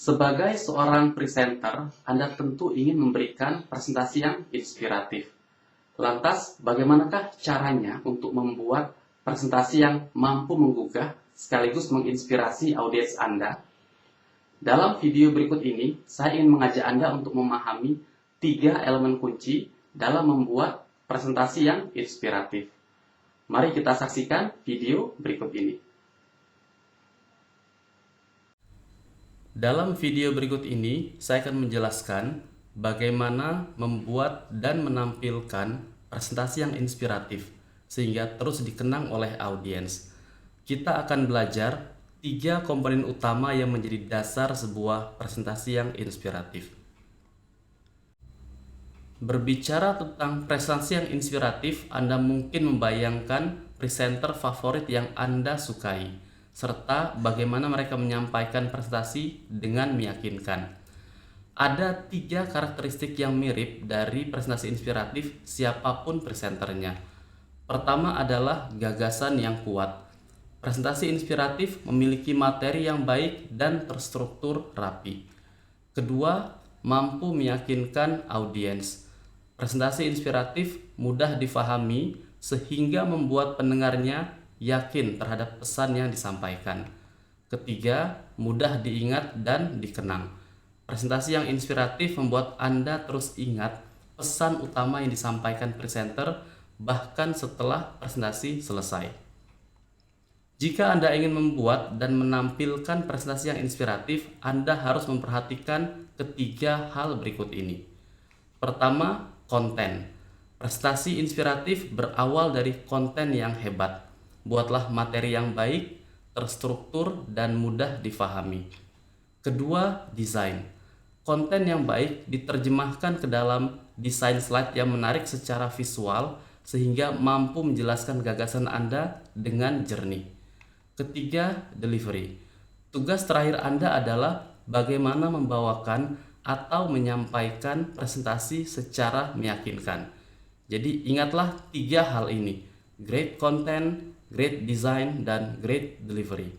Sebagai seorang presenter, Anda tentu ingin memberikan presentasi yang inspiratif. Lantas, bagaimanakah caranya untuk membuat presentasi yang mampu menggugah sekaligus menginspirasi audiens Anda? Dalam video berikut ini, saya ingin mengajak Anda untuk memahami 3 elemen kunci dalam membuat presentasi yang inspiratif. Mari kita saksikan video berikut ini. Dalam video berikut ini, saya akan menjelaskan bagaimana membuat dan menampilkan presentasi yang inspiratif sehingga terus dikenang oleh audiens. Kita akan belajar 3 komponen utama yang menjadi dasar sebuah presentasi yang inspiratif. Berbicara tentang presentasi yang inspiratif, Anda mungkin membayangkan presenter favorit yang Anda sukai, serta bagaimana mereka menyampaikan presentasi dengan meyakinkan. Ada 3 karakteristik yang mirip dari presentasi inspiratif siapapun presenternya. Pertama adalah gagasan yang kuat. Presentasi inspiratif memiliki materi yang baik dan terstruktur rapi. Kedua, mampu meyakinkan audiens. Presentasi inspiratif mudah difahami sehingga membuat pendengarnya yakin terhadap pesan yang disampaikan. Ketiga, mudah diingat dan dikenang. Presentasi yang inspiratif membuat Anda terus ingat pesan utama yang disampaikan presenter bahkan setelah presentasi selesai. Jika Anda ingin membuat dan menampilkan presentasi yang inspiratif, Anda harus memperhatikan ketiga hal berikut ini. Pertama, konten. Prestasi inspiratif berawal dari konten yang hebat. Buatlah materi yang baik, terstruktur, dan mudah difahami. Kedua, desain. Konten yang baik diterjemahkan ke dalam desain slide yang menarik secara visual sehingga mampu menjelaskan gagasan Anda dengan jernih. Ketiga, delivery. Tugas terakhir Anda adalah bagaimana membawakan atau menyampaikan presentasi secara meyakinkan. Jadi ingatlah 3 hal ini: great content, great design, dan great delivery.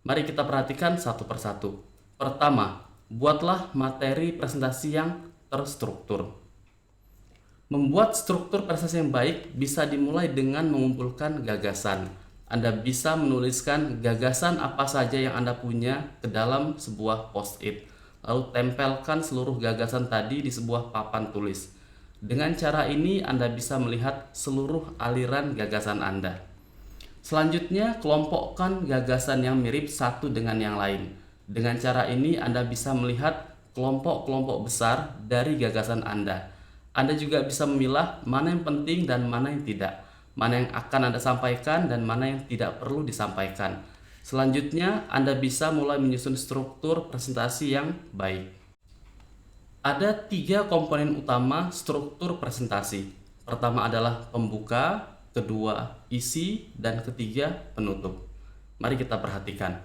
Mari kita perhatikan satu persatu. Pertama, buatlah materi presentasi yang terstruktur. Membuat struktur presentasi yang baik bisa dimulai dengan mengumpulkan gagasan. Anda bisa menuliskan gagasan apa saja yang Anda punya ke dalam sebuah post-it, lalu tempelkan seluruh gagasan tadi di sebuah papan tulis. Dengan cara ini, Anda bisa melihat seluruh aliran gagasan Anda. Selanjutnya, kelompokkan gagasan yang mirip satu dengan yang lain. Dengan cara ini, Anda bisa melihat kelompok-kelompok besar dari gagasan Anda. Anda juga bisa memilah mana yang penting dan mana yang tidak, mana yang akan Anda sampaikan dan mana yang tidak perlu disampaikan. Selanjutnya, Anda bisa mulai menyusun struktur presentasi yang baik. Ada 3 komponen utama struktur presentasi. Pertama adalah pembuka, kedua isi, dan ketiga penutup. Mari kita perhatikan.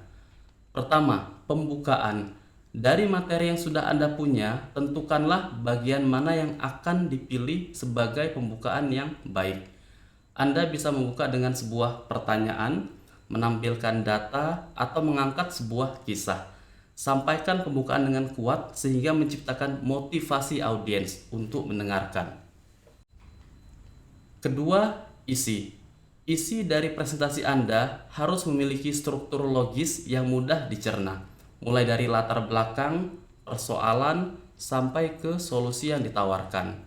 Pertama, pembukaan. Dari materi yang sudah Anda punya, tentukanlah bagian mana yang akan dipilih sebagai pembukaan yang baik. Anda bisa membuka dengan sebuah pertanyaan, menampilkan data, atau mengangkat sebuah kisah. Sampaikan pembukaan dengan kuat sehingga menciptakan motivasi audiens untuk mendengarkan. Kedua, isi. Isi dari presentasi Anda harus memiliki struktur logis yang mudah dicerna, mulai dari latar belakang, persoalan, sampai ke solusi yang ditawarkan.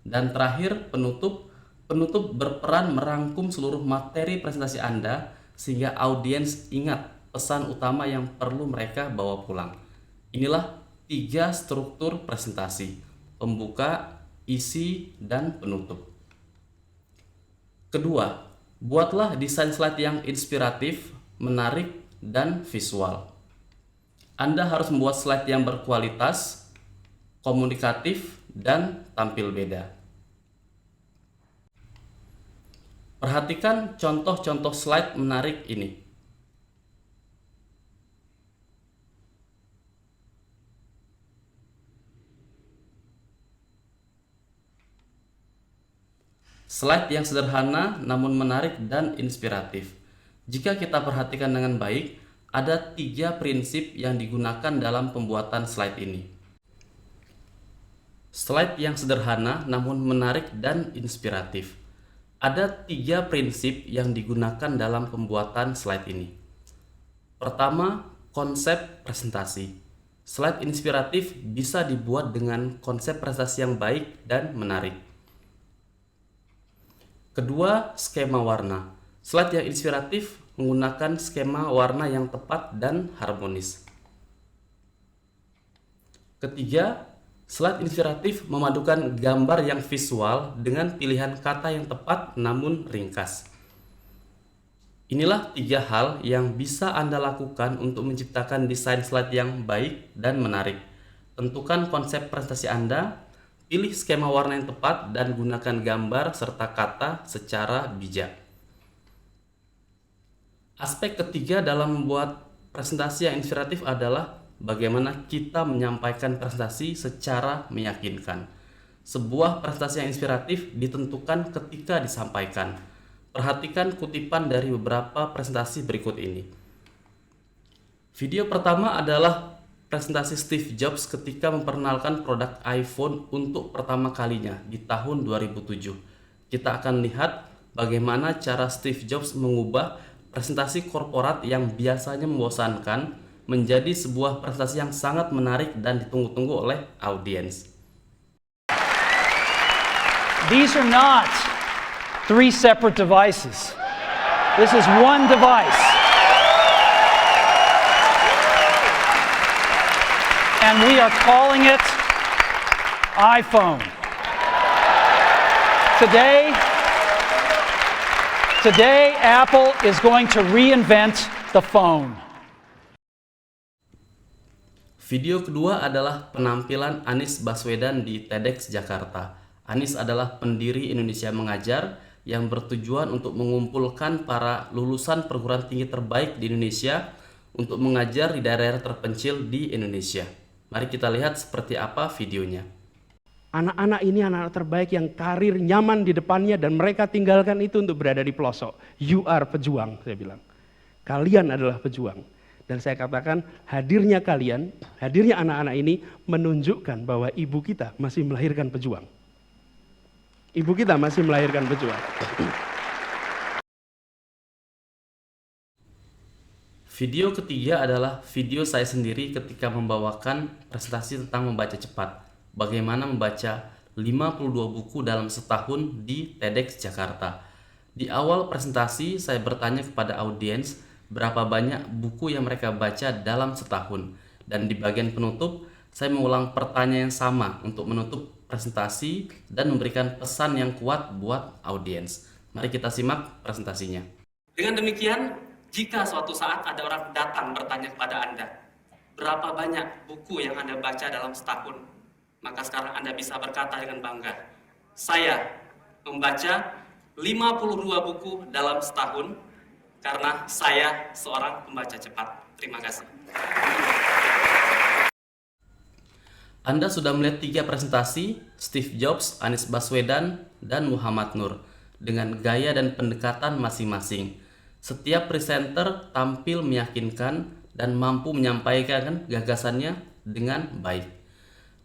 Dan terakhir, penutup. Penutup berperan merangkum seluruh materi presentasi Anda sehingga audiens ingat pesan utama yang perlu mereka bawa pulang. Inilah 3 struktur presentasi: pembuka, isi, dan penutup. Kedua, buatlah desain slide yang inspiratif, menarik, dan visual. Anda harus membuat slide yang berkualitas, komunikatif, dan tampil beda. Perhatikan contoh-contoh slide menarik ini. Slide yang sederhana namun menarik dan inspiratif. Jika kita perhatikan dengan baik, Ada 3 prinsip yang digunakan dalam pembuatan slide ini. Slide yang sederhana namun menarik dan inspiratif. Ada 3 prinsip yang digunakan dalam pembuatan slide ini. Pertama, konsep presentasi. Slide inspiratif bisa dibuat dengan konsep presentasi yang baik dan menarik. Kedua, skema warna. Slide yang inspiratif menggunakan skema warna yang tepat dan harmonis. Ketiga, slide inspiratif memadukan gambar yang visual dengan pilihan kata yang tepat namun ringkas. Inilah 3 hal yang bisa Anda lakukan untuk menciptakan desain slide yang baik dan menarik. Tentukan konsep presentasi Anda, pilih skema warna yang tepat, dan gunakan gambar serta kata secara bijak. Aspek ketiga dalam membuat presentasi yang inspiratif adalah bagaimana kita menyampaikan presentasi secara meyakinkan. Sebuah presentasi yang inspiratif ditentukan ketika disampaikan. Perhatikan kutipan dari beberapa presentasi berikut ini. Video pertama adalah presentasi Steve Jobs ketika memperkenalkan produk iPhone untuk pertama kalinya di tahun 2007. Kita akan lihat bagaimana cara Steve Jobs mengubah presentasi korporat yang biasanya membosankan menjadi sebuah presentasi yang sangat menarik dan ditunggu-tunggu oleh audiens. These are not 3 separate devices. This is one device. And we are calling it iPhone. Today, Apple is going to reinvent the phone. Video kedua adalah penampilan Anies Baswedan di TEDx Jakarta. Anies adalah pendiri Indonesia Mengajar yang bertujuan untuk mengumpulkan para lulusan perguruan tinggi terbaik di Indonesia untuk mengajar di daerah terpencil di Indonesia. Mari kita lihat seperti apa videonya. Anak-anak ini anak-anak terbaik yang karir nyaman di depannya dan mereka tinggalkan itu untuk berada di pelosok. You are pejuang, saya bilang. Kalian adalah pejuang. Dan saya katakan hadirnya kalian, hadirnya anak-anak ini menunjukkan bahwa ibu kita masih melahirkan pejuang. Ibu kita masih melahirkan pejuang. Video ketiga adalah video saya sendiri ketika membawakan presentasi tentang membaca cepat. Bagaimana membaca 52 buku dalam setahun di TEDx Jakarta. Di awal presentasi, saya bertanya kepada audiens berapa banyak buku yang mereka baca dalam setahun. Dan di bagian penutup, saya mengulang pertanyaan yang sama untuk menutup presentasi dan memberikan pesan yang kuat buat audiens. Mari kita simak presentasinya. Dengan demikian, jika suatu saat ada orang datang bertanya kepada Anda, berapa banyak buku yang Anda baca dalam setahun? Maka sekarang Anda bisa berkata dengan bangga, saya membaca 52 buku dalam setahun karena saya seorang pembaca cepat. Terima kasih. Anda sudah melihat 3 presentasi Steve Jobs, Anies Baswedan, dan Muhammad Nur dengan gaya dan pendekatan masing-masing. Setiap presenter tampil meyakinkan dan mampu menyampaikan gagasannya dengan baik.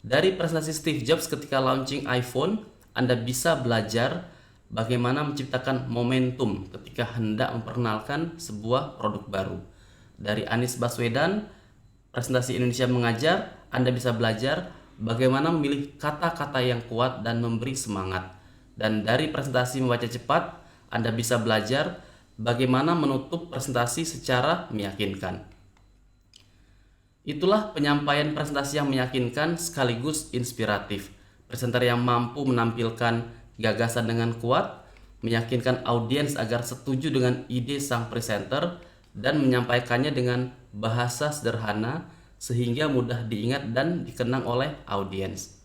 Dari presentasi Steve Jobs ketika launching iPhone, Anda bisa belajar bagaimana menciptakan momentum ketika hendak memperkenalkan sebuah produk baru. Dari Anies Baswedan, presentasi Indonesia Mengajar, Anda bisa belajar bagaimana memilih kata-kata yang kuat dan memberi semangat. Dan dari presentasi Membaca Cepat, Anda bisa belajar bagaimana menutup presentasi secara meyakinkan. Itulah penyampaian presentasi yang meyakinkan sekaligus inspiratif. Presenter yang mampu menampilkan gagasan dengan kuat, meyakinkan audiens agar setuju dengan ide sang presenter, dan menyampaikannya dengan bahasa sederhana sehingga mudah diingat dan dikenang oleh audiens.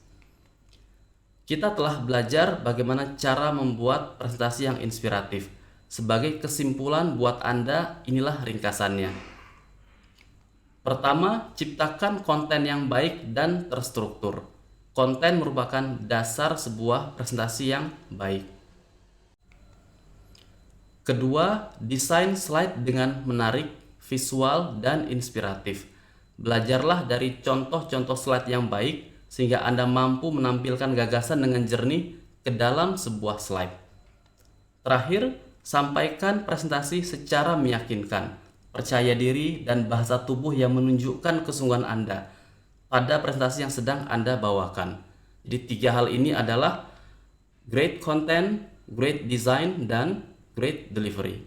Kita telah belajar bagaimana cara membuat presentasi yang inspiratif. Sebagai kesimpulan buat Anda, inilah ringkasannya. Pertama, ciptakan konten yang baik dan terstruktur. Konten merupakan dasar sebuah presentasi yang baik. Kedua, desain slide dengan menarik, visual, dan inspiratif. Belajarlah dari contoh-contoh slide yang baik sehingga Anda mampu menampilkan gagasan dengan jernih ke dalam sebuah slide. Terakhir, sampaikan presentasi secara meyakinkan, percaya diri, dan bahasa tubuh yang menunjukkan kesungguhan Anda pada presentasi yang sedang Anda bawakan. Jadi 3 hal ini adalah great content, great design, dan great delivery.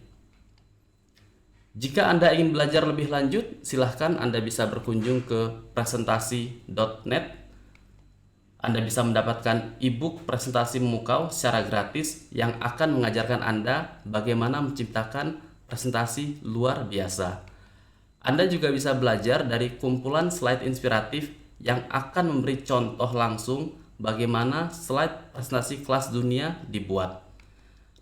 Jika Anda ingin belajar lebih lanjut, silahkan Anda bisa berkunjung ke presentasi.net. Anda bisa mendapatkan e-book presentasi memukau secara gratis yang akan mengajarkan Anda bagaimana menciptakan presentasi luar biasa. Anda juga bisa belajar dari kumpulan slide inspiratif yang akan memberi contoh langsung bagaimana slide presentasi kelas dunia dibuat.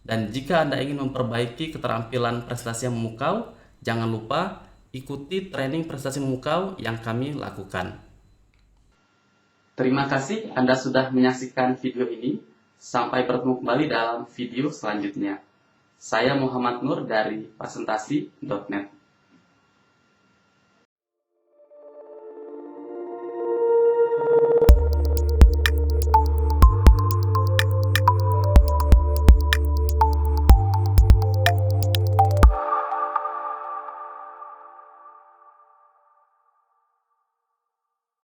Dan jika Anda ingin memperbaiki keterampilan presentasi yang memukau, jangan lupa ikuti training presentasi memukau yang kami lakukan. Terima kasih Anda sudah menyaksikan video ini. Sampai bertemu kembali dalam video selanjutnya. Saya Muhammad Nur dari presentasi.net.